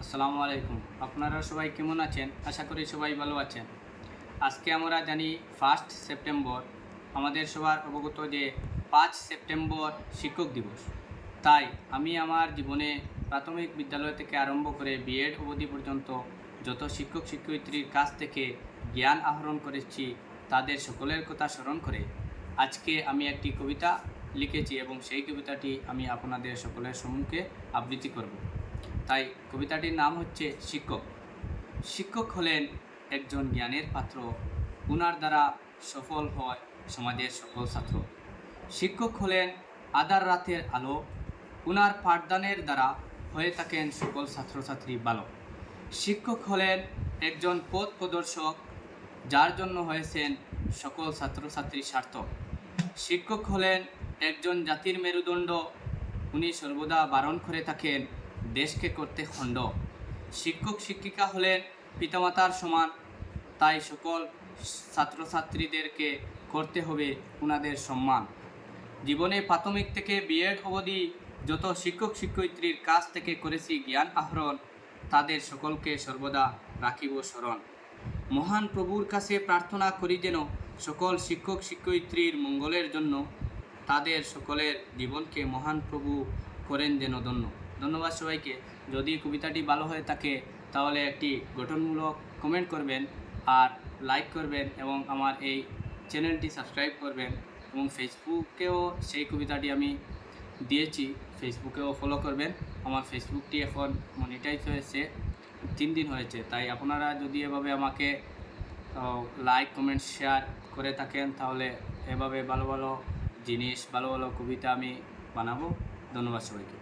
আসসালামু আলাইকুম। আপনারা সবাই কেমন আছেন? আশা করি সবাই ভালো আছেন। আজকে আমরা জানি 1 সেপ্টেম্বর আমাদের সবার অবগত যে 5 সেপ্টেম্বর শিক্ষক দিবস। তাই আমি আমার জীবনে প্রাথমিক বিদ্যালয় থেকে আরম্ভ করে বিএড অবধি পর্যন্ত যত শিক্ষক শিক্ষয়িত্রীর কাছ থেকে জ্ঞান আহরণ করেছি তাদের সকলের কথা স্মরণ করে আজকে আমি একটি কবিতা লিখেছি এবং সেই কবিতাটি আমি আপনাদের সকলের সম্মুখে আবৃত্তি করব। তাই কবিতাটির নাম হচ্ছে শিক্ষক। শিক্ষক হলেন একজন জ্ঞানের পাত্র, উনার দ্বারা সফল হয় সমাজের সকল ছাত্র। শিক্ষক হলেন আধার রাতের আলো, উনার পাঠদানের দ্বারা হয়ে থাকেন সকল ছাত্রছাত্রী ভালো। শিক্ষক হলেন একজন পথ প্রদর্শক, যার জন্য হয়েছেন সকল ছাত্রছাত্রী সার্থক। শিক্ষক হলেন একজন জাতির মেরুদণ্ড, উনি সর্বদা বারণ করে থাকেন দেশকে করতে খণ্ড। শিক্ষক শিক্ষিকা হলেন পিতামাতার সমান, তাই সকল ছাত্রছাত্রীদেরকে করতে হবে ওনাদের সম্মান। জীবনে প্রাথমিক থেকে বিএড অবধি যত শিক্ষক শিক্ষয়িত্রীর কাছ থেকে করেছি জ্ঞান আহরণ, তাদের সকলকে সর্বদা রাখিব স্মরণ। মহান প্রভুর কাছে প্রার্থনা করি যেন সকল শিক্ষক শিক্ষয়িত্রীর মঙ্গলের জন্য তাদের সকলের জীবনকে মহান প্রভু করেন যেন ধন্য। ধন্যবাদ সবাইকে। যদি কবিতাটি ভালো হয়ে থাকে তাহলে একটি গঠনমূলক কমেন্ট করবেন আর লাইক করবেন এবং আমার এই চ্যানেলটি সাবস্ক্রাইব করবেন এবং ফেসবুকেও সেই কবিতাটি আমি দিয়েছি, ফেসবুকেও ফলো করবেন। আমার ফেসবুকটি এখন মনিটাইজ হয়েছে, 3 দিন হয়েছে। তাই আপনারা যদি এভাবে আমাকে লাইক কমেন্ট শেয়ার করে থাকেন তাহলে এভাবে ভালো ভালো জিনিস, ভালো ভালো কবিতা আমি বানাবো। ধন্যবাদ সবাইকে।